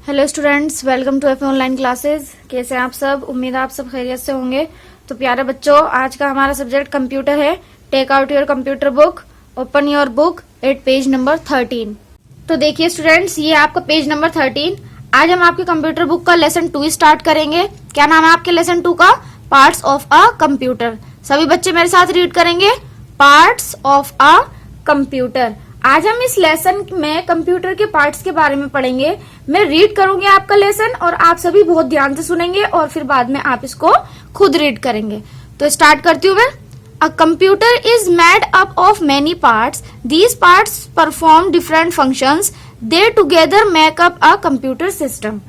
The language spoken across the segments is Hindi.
Hello students, welcome to F online classes. कैसे हैं आप सब? उम्मीद है आप सब खैरियत से होंगे। तो प्यारे बच्चों, आज का हमारा सब्जेक्ट कंप्यूटर है। Take out your computer book, open your book at page number 13। तो देखिए स्टूडेंट्स, ये आपका पेज नंबर 13। आज हम आपके कंप्यूटर बुक का लेसन 2 स्टार्ट करेंगे। क्या नाम है आपके लेसन 2 का? Parts of a computer. सभी बच्चे मेरे साथ रीड करेंगे, पार्ट्स ऑफ अ कंप्यूटर। आज हम इस लेसन में कंप्यूटर के पार्ट्स के बारे में पढ़ेंगे। मैं रीड करूंगी आपका लेसन और आप सभी बहुत ध्यान से सुनेंगे और फिर बाद में आप इसको खुद रीड करेंगे। तो स्टार्ट करती हूँ मैं। A computer is made up of many parts. These parts perform different functions. They together make up a computer system.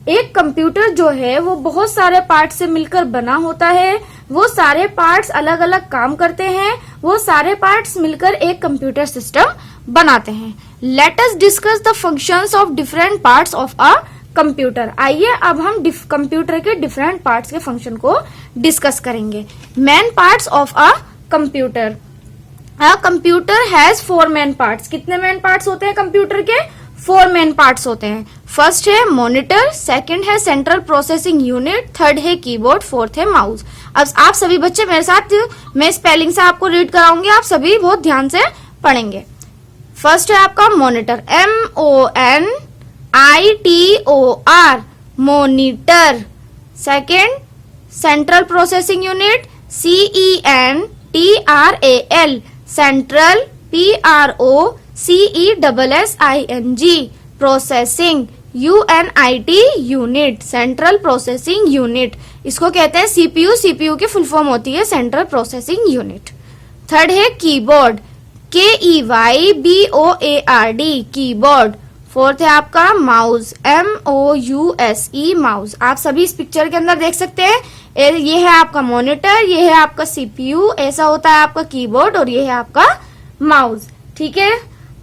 एक कंप्यूटर जो है वो बहुत सारे पार्ट से मिलकर बना होता है। वो सारे पार्ट्स अलग अलग काम करते हैं। वो सारे पार्ट्स मिलकर एक कंप्यूटर सिस्टम बनाते हैं। Let us discuss the functions of different parts of a computer. आइए अब हम कंप्यूटर के डिफरेंट पार्ट्स के फंक्शन को डिस्कस करेंगे। Main parts of a computer. A computer has 4 main parts. कितने मेन पार्ट्स होते हैं कंप्यूटर के? 4 मेन पार्ट्स होते हैं। फर्स्ट है मॉनिटर, सेकंड है सेंट्रल प्रोसेसिंग यूनिट, थर्ड है कीबोर्ड, फोर्थ है माउस। अब आप सभी बच्चे मेरे साथ, मैं स्पेलिंग से आपको रीड कराऊंगी, आप सभी बहुत ध्यान से पढ़ेंगे। फर्स्ट है आपका monitor, MONITOR, monitor. Second central processing unit, CENTRAL, central, PROCESSING, processing, UNIT, unit, central processing unit. इसको कहते हैं CPU। CPU की फुल फॉर्म होती है सेंट्रल प्रोसेसिंग यूनिट। थर्ड है कीबोर्ड, KEYBOARD, कीबोर्ड। फोर्थ है आपका माउस, MOUSE, माउस। आप सभी इस पिक्चर के अंदर देख सकते हैं, ये है आपका मॉनिटर, ये है आपका CPU, ऐसा होता है आपका कीबोर्ड, और ये है आपका माउस। ठीक है,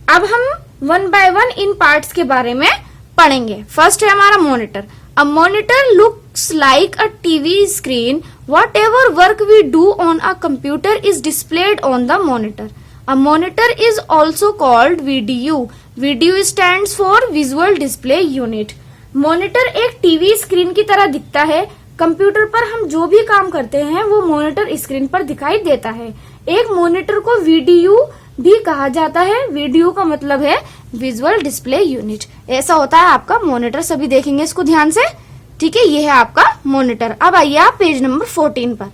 अब हम 1 बाय 1 इन पार्ट्स के बारे में पढ़ेंगे। फर्स्ट है हमारा monitor. A monitor looks like a TV screen. Whatever work we do on a computer is displayed on the monitor. A monitor is also called VDU. VDU stands for Visual Display Unit. Monitor एक टीवी स्क्रीन की तरह दिखता है। कंप्यूटर पर हम जो भी काम करते हैं वो मॉनिटर स्क्रीन पर दिखाई देता है। एक मॉनिटर को VDU भी कहा जाता है। VDU का मतलब है विजुअल डिस्प्ले यूनिट। ऐसा होता है आपका मॉनिटर। सभी देखेंगे इसको ध्यान से। ठीक है, ये है आपका मॉनिटर। अब आइए आप पेज नंबर 14 पर।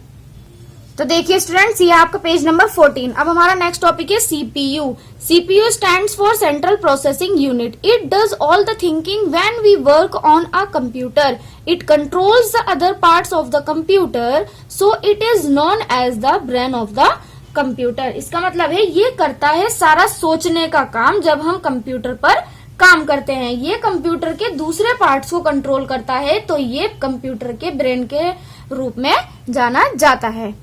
तो देखिए स्टूडेंट्स, ये आपका पेज नंबर 14। अब हमारा नेक्स्ट टॉपिक है CPU। CPU stands for central processing unit. It does all the thinking when we work on a computer. It controls the other parts of the computer, so it is known as the brain of the computer. इसका मतलब है ये करता है सारा सोचने का काम। जब हम कंप्यूटर पर काम करते हैं, ये कंप्यूटर के दूसरे पार्ट्स को कंट्रोल करता है, तो ये कंप्यूटर के ब्रेन के रूप में जाना जाता है।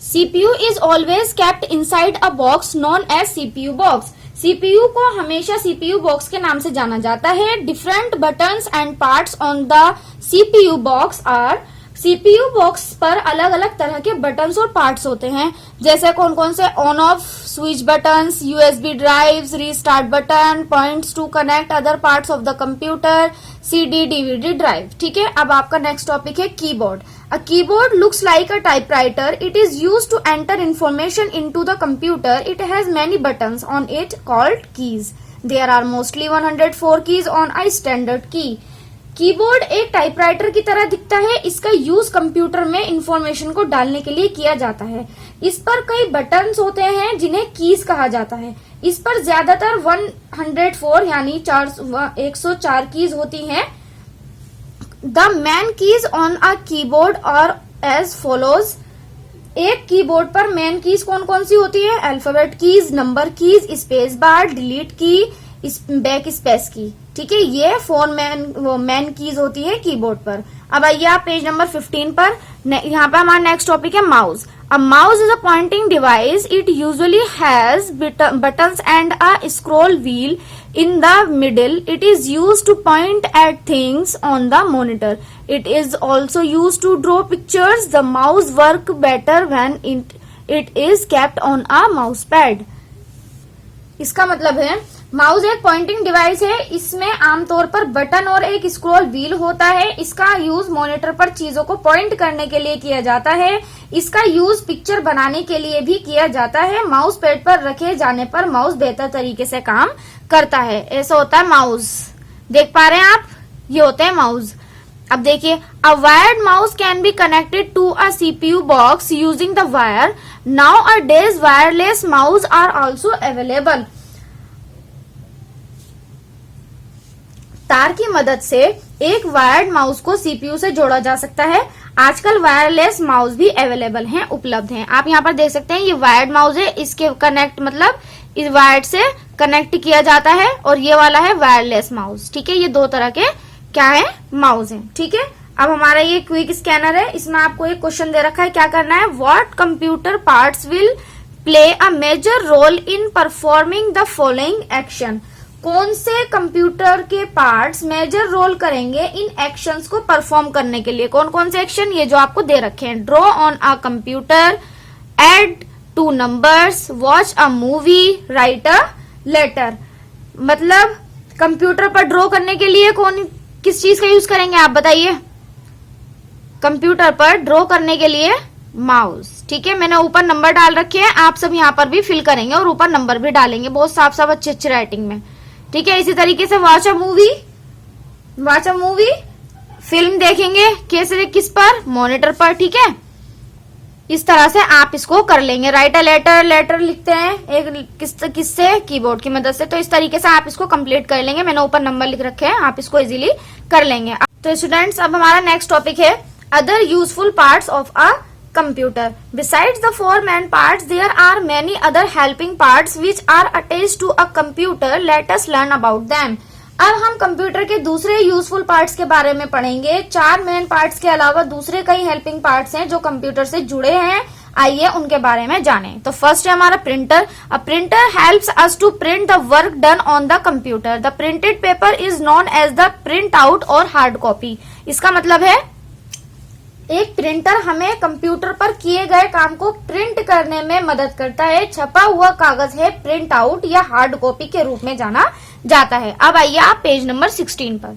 CPU is always kept inside a box known as CPU box. CPU को हमेशा CPU box के नाम से जाना जाता है। Different buttons and parts on the CPU box are. CPU box पर अलग अलग तरह के बटन्स और पार्ट्स होते हैं। जैसे कौन कौन से? On off switch buttons, USB drives, restart button, points to connect other parts of the computer, CD DVD drive. ठीक है, अब आपका नेक्स्ट टॉपिक है keyboard. A keyboard looks like a typewriter. It is used to enter information into the computer. It has many buttons on it called keys. There are mostly 104 keys on a standard key. Keyboard एक टाइपराइटर की तरह दिखता है। इसका यूज कंप्यूटर में इंफॉर्मेशन को डालने के लिए किया जाता है। इस पर कई बटन्स होते हैं जिन्हें कीज कहा जाता है। इस पर ज्यादातर 104 यानी 104 कीज होती हैं। The main keys on a keyboard are as follows. एक कीबोर्ड पर मेन कीज कौन कौन सी होती है? Alphabet keys, number keys, space bar, delete की, बैक स्पेस की। ठीक है, ये 4 मेन कीज होती है कीबोर्ड पर। अब आइए आप पेज नंबर 15 पर। यहाँ पे हमारा नेक्स्ट टॉपिक है mouse. A mouse is a pointing device. It usually has buttons and a scroll wheel in the middle. It is used to point at things on the monitor. It is also used to draw pictures. The mouse works better when it is kept on a mouse pad. इसका मतलब है माउस एक पॉइंटिंग डिवाइस है, इसमें आमतौर पर बटन और एक स्क्रॉल व्हील होता है। इसका यूज मॉनिटर पर चीजों को पॉइंट करने के लिए किया जाता है। इसका यूज पिक्चर बनाने के लिए भी किया जाता है। माउस पैड पर रखे जाने पर माउस बेहतर तरीके से काम करता है। ऐसा होता है माउस, देख पा रहे हैं आप, ये होते हैं माउस। अब देखिए, a wired mouse can be connected to a CPU box using the wire. Nowadays wireless mouse are also available. तार की मदद से एक वायर्ड माउस को सीपीयू से जोड़ा जा सकता है। आजकल वायरलेस माउस भी अवेलेबल हैं, उपलब्ध हैं। आप यहाँ पर देख सकते हैं, ये वायर्ड माउस है, इसके कनेक्ट मतलब इस वायर्ड से कनेक्ट किया जाता है, और ये वाला है वायरलेस माउस। ठीक है, ये दो तरह के क्या है, माउस हैं। ठीक है, अब हमारा ये क्विक स्कैनर है, इसमें आपको एक क्वेश्चन दे रखा है, क्या करना है, what computer parts will play a major role in performing the following action. कौन से कंप्यूटर के पार्ट्स मेजर रोल करेंगे इन एक्शंस को परफॉर्म करने के लिए। कौन कौन से एक्शन, ये जो आपको दे रखे हैं, draw on a computer, add two numbers, watch a movie, write a letter. मतलब कंप्यूटर पर ड्रॉ करने के लिए कौन किस चीज का यूज करेंगे, आप बताइए। कंप्यूटर पर ड्रॉ करने के लिए माउस। ठीक है, मैंने ऊपर नंबर डाल रखे हैं, आप सब यहाँ पर भी फिल करेंगे और ऊपर नंबर भी डालेंगे, बहुत साफ साफ अच्छी अच्छी राइटिंग में। ठीक है, इसी तरीके से वॉच अ मूवी, फिल्म देखेंगे कैसे, किस पर, मॉनिटर पर। ठीक है, इस तरह से आप इसको कर लेंगे। राइट अ लेटर, लेटर लिखते हैं एक किससे, कीबोर्ड की मदद से। तो इस तरीके से आप इसको कंप्लीट कर लेंगे। मैंने ऊपर नंबर लिख रखे हैं, आप इसको इजीली कर लेंगे। तो स्टूडेंट्स, अब हमारा नेक्स्ट टॉपिक है other useful parts of a computer. Besides the four main parts, there are many other helping parts which are attached to a computer. Let us learn about them. अब हम कंप्यूटर के दूसरे यूजफुल पार्ट्स के बारे में पढ़ेंगे। 4 मेन पार्ट्स के अलावा दूसरे कई हेल्पिंग पार्ट्स हैं जो कंप्यूटर से जुड़े हैं। आइए उनके बारे में जानें। तो फर्स्ट है हमारा printer. A printer helps us to print the work done on the computer. The printed paper is known as the print out और हार्ड कॉपी। इसका मतलब है एक प्रिंटर हमें कंप्यूटर पर किए गए काम को प्रिंट करने में मदद करता है। छपा हुआ कागज है प्रिंट आउट या हार्ड कॉपी के रूप में जाना जाता है। अब आइए आप पेज नंबर 16 पर।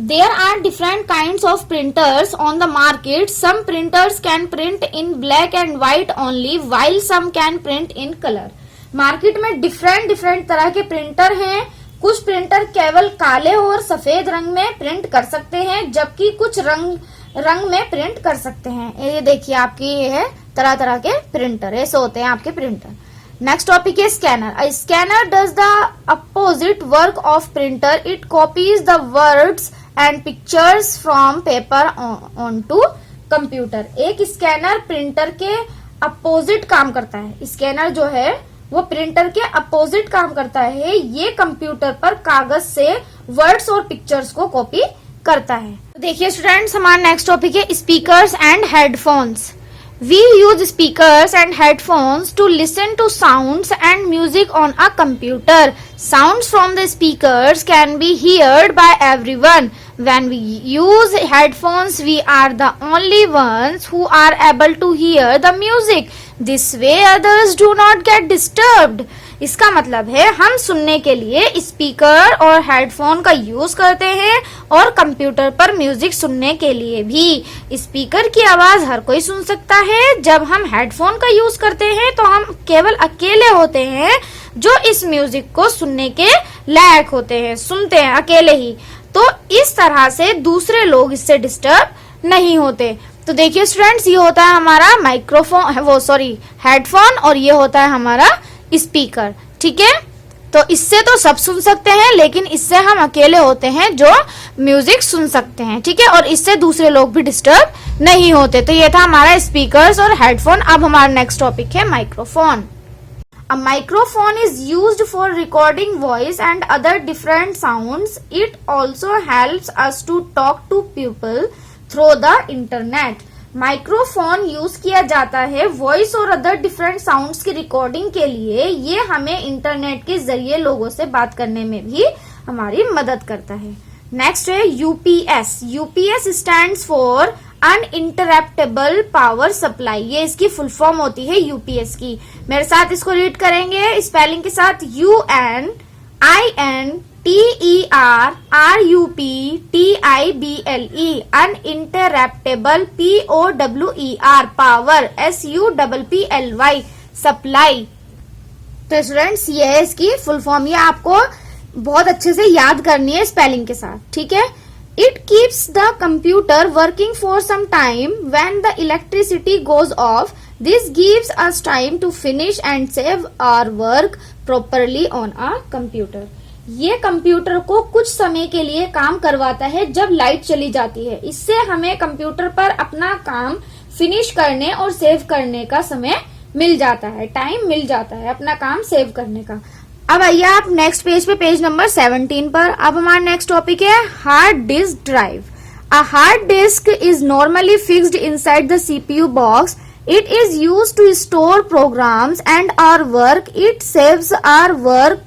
There are different kinds of printers on the market. Some printers can print in black and white only, while some can print in color. Market में डिफरेंट तरह के प्रिंटर हैं। कुछ प्रिंटर केवल काले और सफेद रंग में प्रिंट कर सकते हैं, जबकि कुछ रंग में प्रिंट कर सकते हैं। ये देखिए आपकी ये है तरह तरह के प्रिंटर, ऐसे होते हैं आपके प्रिंटर। नेक्स्ट टॉपिक है scanner. A scanner does the opposite work of printer. It copies the words and pictures from paper on to computer. एक स्कैनर प्रिंटर के अपोजिट काम करता है। स्कैनर जो है वो प्रिंटर के अपोजिट काम करता है। ये कंप्यूटर पर कागज से वर्ड्स और पिक्चर्स को कॉपी करता है। देखिए स्टूडेंट्स, हमारा नेक्स्ट टॉपिक है speakers and headphones. We use speakers and headphones to listen to sounds and music on a computer. Sounds from the speakers can be heard by everyone. When we use headphones, we are the only ones who are able to hear the music. This way others do not get disturbed. इसका मतलब है हम सुनने के लिए स्पीकर और हेडफोन का यूज करते हैं और कंप्यूटर पर म्यूजिक सुनने के लिए भी। स्पीकर की आवाज हर कोई सुन सकता है। जब हम हेडफोन का यूज करते हैं तो हम केवल अकेले होते हैं जो इस म्यूजिक को सुनने के लायक होते हैं, सुनते हैं अकेले ही। तो इस तरह से दूसरे लोग इससे डिस्टर्ब नहीं होते। तो देखिए स्टूडेंट्स, ये होता है हमारा हेडफोन और ये होता है हमारा स्पीकर। ठीक है, तो इससे तो सब सुन सकते हैं, लेकिन इससे हम अकेले होते हैं जो म्यूजिक सुन सकते हैं। ठीक है, और इससे दूसरे लोग भी डिस्टर्ब नहीं होते। तो ये था हमारा स्पीकर्स और हेडफोन। अब हमारा नेक्स्ट टॉपिक है microphone. A microphone is used for recording voice and other different sounds. It also helps us to talk to people through the internet. Microphone use किया जाता है वॉइस और अदर डिफरेंट साउंड्स की रिकॉर्डिंग के लिए। ये हमें इंटरनेट के जरिए लोगों से बात करने में भी हमारी मदद करता है। नेक्स्ट है UPS. UPS stands for uninterruptible power supply. ये इसकी फुल फॉर्म होती है यूपीएस की। मेरे साथ इसको रीड करेंगे स्पेलिंग के साथ, UN INTERRUPTIBLE uninterruptible POWER power SUPPLY supply. तो स्टूडेंट्स ये है इसकी फुल फॉर्म, ये आपको बहुत अच्छे से याद करनी है स्पेलिंग के साथ, ठीक है। It keeps the computer working for some time when the electricity goes off. This gives us time to finish and save our work properly on a computer. ये कंप्यूटर को कुछ समय के लिए काम करवाता है जब लाइट चली जाती है। इससे हमें कंप्यूटर पर अपना काम फिनिश करने और सेव करने का समय मिल जाता है, टाइम मिल जाता है अपना काम सेव करने का। अब आइए आप नेक्स्ट पेज पे, पेज नंबर 17 पर। अब हमारा नेक्स्ट टॉपिक है hard disk drive. A hard disc is normally fixed inside the CPU box. It is used to store programs and our work. It saves our work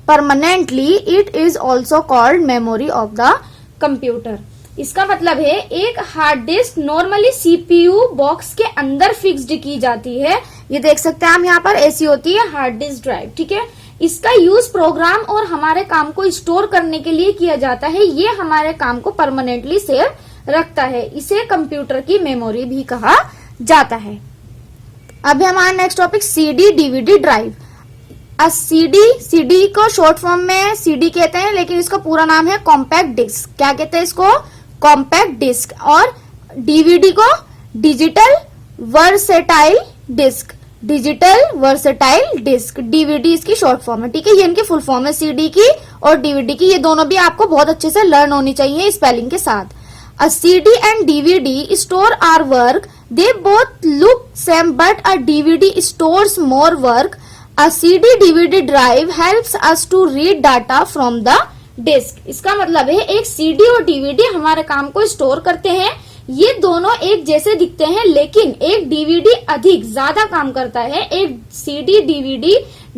permanently. It is also called memory of the computer. इसका मतलब है एक hard disc normally CPU box के अंदर फिक्स्ड की जाती है। ये देख सकते हैं हम यहाँ पर, ऐसी होती है हार्ड डिस्क ड्राइव, ठीक है। इसका यूज प्रोग्राम और हमारे काम को स्टोर करने के लिए किया जाता है। ये हमारे काम को परमानेंटली सेव रखता है। इसे कंप्यूटर की मेमोरी भी कहा जाता है। अब हमारा next topic CD DVD drive. CD को शॉर्ट फॉर्म में सीडी कहते हैं, लेकिन इसका पूरा नाम है कॉम्पैक्ट डिस्क। क्या कहते हैं इसको? Compact disc. और डीवीडी को digital versatile disc. Digital versatile disc DVD इसकी शॉर्ट फॉर्म है, ठीक है। ये इनकी फुल फॉर्म है सीडी की और डीवीडी की। ये दोनों भी आपको बहुत अच्छे से लर्न होनी चाहिए स्पेलिंग के साथ। A CD and DVD store our work. They both look same, but a DVD stores more work. A CD DVD drive helps us to read data from the disk. इसका मतलब है एक CD और DVD हमारे काम को स्टोर करते हैं। ये दोनों एक जैसे दिखते हैं, लेकिन एक DVD अधिक ज्यादा काम करता है। एक CD DVD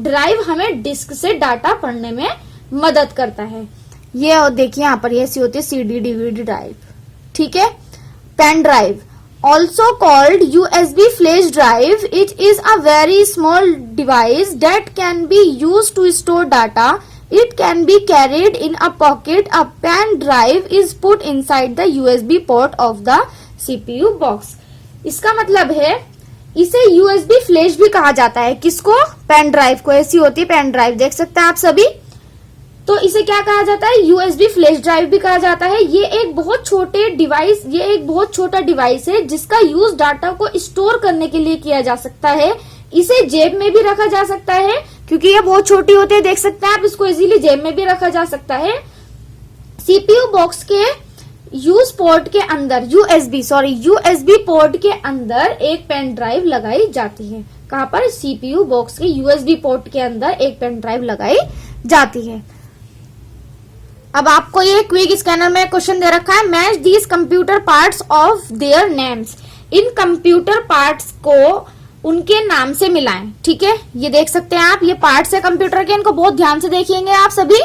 ड्राइव हमें डिस्क से डाटा पढ़ने में मदद करता है। ये देखिए यहाँ पर ये ऐसी होती है CD DVD ड्राइव, ठीक है। Pen drive also called USB flash drive. It is a very small device that can be use to store data. It can be carried in a pocket. A pen drive is put inside the USB port of the CPU box. इसका मतलब है इसे USB फ्लैश भी कहा जाता है। किसको? पेन ड्राइव को। ऐसी होती है पेन ड्राइव, देख सकते हैं आप सभी। तो इसे क्या कहा जाता है? USB फ्लैश ड्राइव भी कहा जाता है। ये एक बहुत छोटा डिवाइस है जिसका यूज डाटा को स्टोर करने के लिए किया जा सकता है। इसे जेब में भी रखा जा सकता है क्योंकि ये बहुत छोटी होती है, देख सकते हैं आप। इसको इजीली जेब में भी रखा जा सकता है। CPU बॉक्स के यूज पोर्ट के अंदर USB पोर्ट के अंदर एक पेन ड्राइव लगाई जाती है। कहाँ पर? CPU बॉक्स के USB पोर्ट के अंदर एक पेन ड्राइव लगाई जाती है। अब आपको ये क्विक स्कैनर में क्वेश्चन दे रखा है, match these computer parts of their names. In computer parts को उनके नाम से मिलाएं, ठीक है। ये देख सकते हैं आप, ये पार्ट्स है कंप्यूटर के। इनको बहुत ध्यान से देखेंगे आप सभी।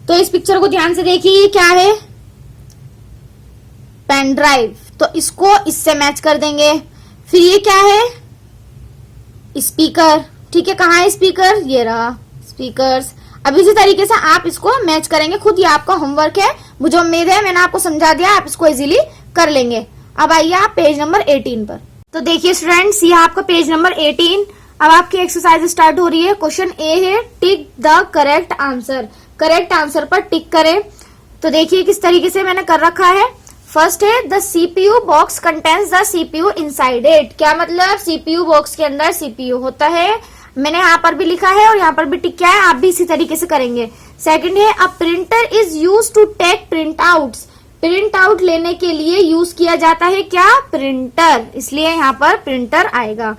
तो इस पिक्चर को ध्यान से देखिए, क्या है? Pen drive. तो इसको इससे मैच कर देंगे। फिर ये क्या है? स्पीकर, ठीक है। कहाँ है स्पीकर? ये रहा स्पीकर्स। अब इसी तरीके से आप इसको मैच करेंगे खुद। ये आपका होमवर्क है, मुझे उम्मीद है मैंने आपको समझा दिया, आप इसको इजीली कर लेंगे। अब आइए आप पेज नंबर 18 पर। तो देखिए स्टूडेंट्स, ये आपका पेज नंबर 18। अब आपकी एक्सरसाइज स्टार्ट हो रही है। क्वेश्चन ए है, tick the correct answer. Correct answer पर टिक करें। तो देखिए किस तरीके से मैंने कर रखा है। फर्स्ट है, the CPU box contains the CPU inside it. क्या मतलब? CPU बॉक्स के अंदर CPU होता है। मैंने यहाँ पर भी लिखा है और यहाँ पर भी टिक किया है, आप भी इसी तरीके से करेंगे। सेकंड है, a printer is use to take print outs. Print out लेने के लिए यूज किया जाता है क्या? प्रिंटर, इसलिए यहाँ पर प्रिंटर आएगा।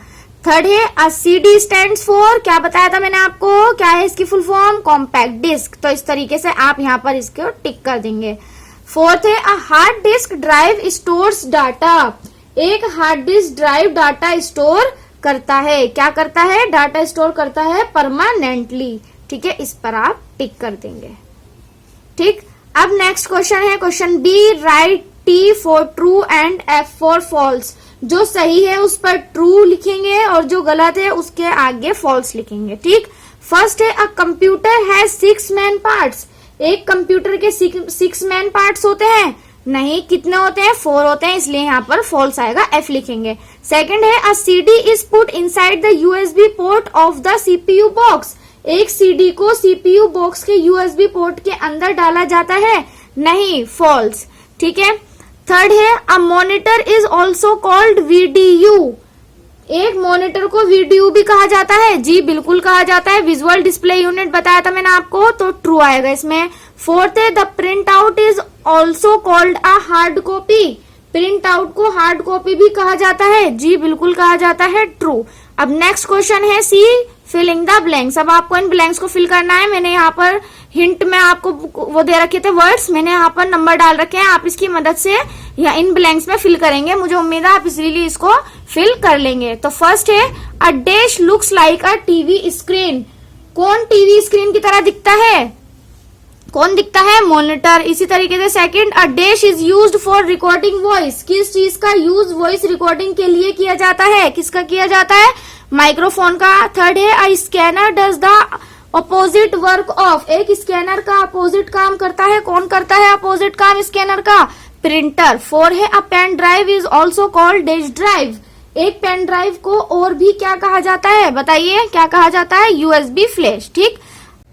थर्ड है, अ CD स्टैंड्स फॉर। क्या बताया था मैंने आपको? क्या है इसकी फुल फॉर्म? Compact disc. तो इस तरीके से आप यहाँ पर इसको टिक कर देंगे। फोर्थ है, a hard disk drive stores data. एक hard disk drive data store करता है। क्या करता है? डाटा स्टोर करता है परमानेंटली, ठीक है। इस पर आप टिक कर देंगे, ठीक। अब नेक्स्ट क्वेश्चन है, question B, right T for true and F for false. जो सही है उस पर ट्रू लिखेंगे और जो गलत है उसके आगे फॉल्स लिखेंगे, ठीक। फर्स्ट है a computer has 6 man parts. एक कंप्यूटर के 6 मैन पार्ट्स होते हैं? नहीं, कितने होते हैं? 4 होते हैं, इसलिए यहाँ पर फॉल्स आएगा, एफ लिखेंगे। सेकंड है a CD is put inside the USB port of the CPU box. एक सीडी को सीपीयू बॉक्स के यूएसबी पोर्ट के अंदर डाला जाता है? नहीं, फॉल्स। ठीक है। थर्ड है a monitor is also called VDU. एक मॉनिटर को वीडीयू भी कहा जाता है? जी बिल्कुल कहा जाता है, विजुअल डिस्प्ले यूनिट बताया था मैंने आपको, तो ट्रू आएगा इसमें। फोर्थ है the print out is also called a hard copy. Print out को हार्ड कॉपी भी कहा जाता है? जी बिल्कुल कहा जाता है, ट्रू। अब नेक्स्ट क्वेश्चन है सी फिलिंग द ब्लैंक्स। अब आपको इन ब्लैंक्स को फिल करना है। मैंने यहाँ पर हिंट में आपको वो दे रखे थे वर्ड्स, मैंने यहाँ पर नंबर डाल रखे हैं, आप इसकी मदद से या इन ब्लैंक्स में फिल करेंगे। मुझे उम्मीद है आप इजीली इसको फिल कर लेंगे। तो फर्स्ट है अ dish looks like a TV screen. कौन टीवी स्क्रीन की तरह दिखता है? कौन दिखता है? मॉनिटर। इसी तरीके से second a dish is used for recording voice. किस चीज का यूज वॉइस रिकॉर्डिंग के लिए किया जाता है? किसका किया जाता है? माइक्रोफोन का। थर्ड है a scanner does the opposite work of. एक स्कैनर का अपोजिट काम करता है? कौन करता है अपोजिट काम स्कैनर का? प्रिंटर। फोर है a pen drive is also called disk drive. एक पेन ड्राइव को और भी क्या कहा जाता है? बताइए क्या कहा जाता है? USB flash. ठीक,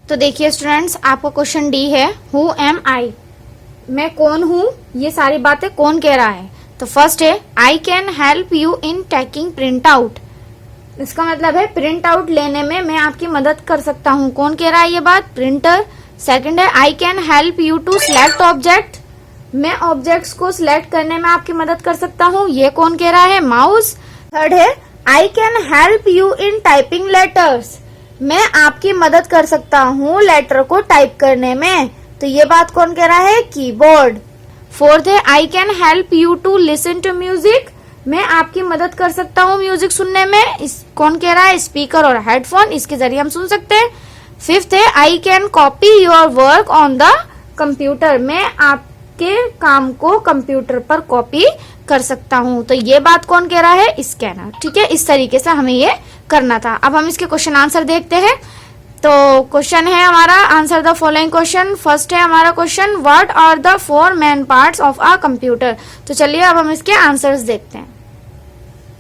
तो देखिए स्टूडेंट्स, आपका क्वेश्चन डी है हु एम आई। मैं कौन हूँ? ये सारी बातें कौन कह रहा है? तो फर्स्ट है I can help you in taking print out. इसका मतलब है प्रिंट आउट लेने में मैं आपकी मदद कर सकता हूँ। कौन कह रहा है ये बात? प्रिंटर। सेकंड है I can help you to select object. मैं ऑब्जेक्ट्स को सिलेक्ट करने में आपकी मदद कर सकता हूँ। ये कौन कह रहा है? माउस। थर्ड है I can help you in typing letters. मैं आपकी मदद कर सकता हूँ लेटर को टाइप करने में। तो ये बात कौन कह रहा है? कीबोर्ड। फोर्थ है I can help you to listen to music. मैं आपकी मदद कर सकता हूँ म्यूजिक सुनने में। कौन कह रहा है? स्पीकर और हेडफोन, इसके जरिए हम सुन सकते हैं। फिफ्थ है I can copy your work on the computer. मैं आपके काम को कंप्यूटर पर कॉपी कर सकता हूँ। तो ये बात कौन कह रहा है? स्कैनर। ठीक है, इस तरीके से हमें ये करना था। अब हम इसके क्वेश्चन आंसर देखते हैं। तो क्वेश्चन है हमारा answer the following question. First है हमारा question what are the 4 main parts of a computer. तो चलिए अब हम इसके आंसर्स देखते हैं।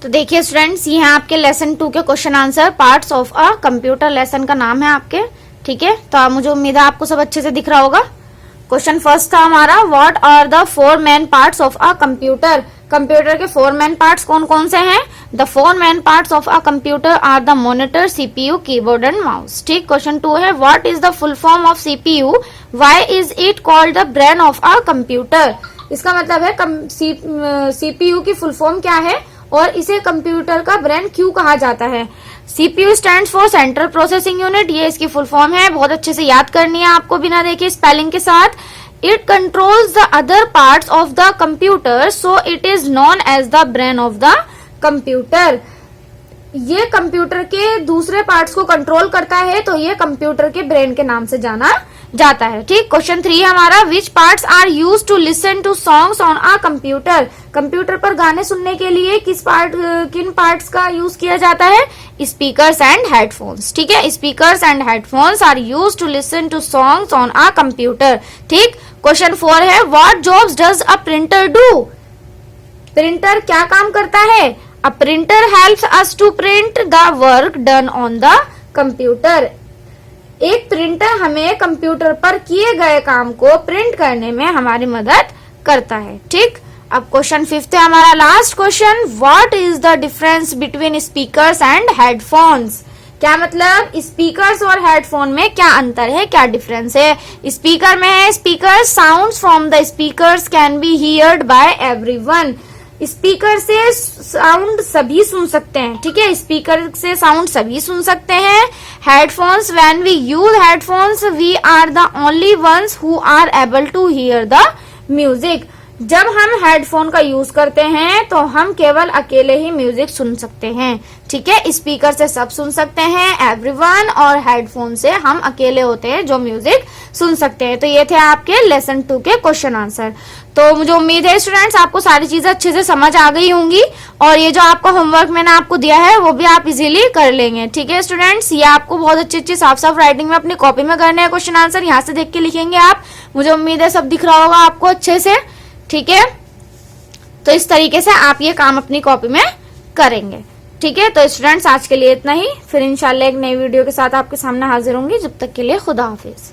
तो देखिए स्टूडेंट्स, ये है आपके लेसन 2 के question answer. Parts of a computer lesson का नाम है आपके। ठीक है, तो आप मुझे उम्मीद है आपको सब अच्छे से दिख रहा होगा। क्वेश्चन फर्स्ट था हमारा what are the 4 main parts of a computer. Computer के 4 मेन पार्ट्स कौन कौन से हैं? The 4 main parts of a computer are the monitor, CPU, keyboard and mouse. ठीक, क्वेश्चन 2 है what is the full form of CPU, why is it called the brain of a computer. इसका मतलब है सीपीयू की फुल फॉर्म क्या है और इसे कंप्यूटर का ब्रेन क्यों कहा जाता है। CPU stands for central processing unit, ये इसकी फुल फॉर्म है। बहुत अच्छे से याद करनी है आपको बिना देखे स्पेलिंग के साथ। It controls the other parts of the computer, so it is known as the brain of the computer. ये कंप्यूटर के दूसरे पार्ट्स को कंट्रोल करता है, तो ये कंप्यूटर के ब्रेन के नाम से जाना जाता है। ठीक, क्वेश्चन 3 हमारा which parts are use to listen to songs on a computer. Computer पर गाने सुनने के लिए किन पार्ट्स का यूज किया जाता है? Speakers and headphones. ठीक है, speakers and headphones are use to listen to songs on a computer. ठीक, क्वेश्चन 4 है what jobs does a printer do. Printer क्या काम करता है? A printer helps us to print the work done on the computer. एक प्रिंटर हमें कंप्यूटर पर किए गए काम को प्रिंट करने में हमारी मदद करता है। ठीक, अब क्वेश्चन 5 है हमारा last question what is the difference between speakers and headphones. क्या मतलब स्पीकर्स और हेडफोन में क्या अंतर है, क्या डिफरेंस है? स्पीकर में है speaker sounds from the speakers can be heard by everyone. Speaker से साउंड सभी सुन सकते हैं। ठीक है, स्पीकर से साउंड सभी सुन सकते हैं। Headphones, when we use headphones we are the only ones who are able to hear the music. जब हम हेडफोन का यूज करते हैं तो हम केवल अकेले ही म्यूजिक सुन सकते हैं, ठीक है। स्पीकर से सब सुन सकते हैं एवरीवन, और हेडफोन से हम अकेले होते हैं जो म्यूजिक सुन सकते हैं। तो ये थे आपके लेसन 2 के क्वेश्चन आंसर। तो मुझे उम्मीद है स्टूडेंट्स आपको सारी चीजें अच्छे से समझ आ गई होंगी, और ये जो आपका होमवर्क मैंने आपको दिया है वो भी आप इजीली कर लेंगे, ठीक है स्टूडेंट्स। ये आपको बहुत अच्छी साफ साफ राइटिंग में अपनी कॉपी में करने हैं क्वेश्चन आंसर, यहाँ से देख के लिखेंगे आप। मुझे उम्मीद है सब दिख रहा होगा आपको अच्छे से, ठीक है। तो इस तरीके से आप ये काम अपनी कॉपी में करेंगे, ठीक है। तो स्टूडेंट्स आज के लिए इतना ही, फिर इंशाल्लाह एक नई वीडियो के साथ आपके सामने हाजिर होंगी। जब तक के लिए खुदा हाफिज।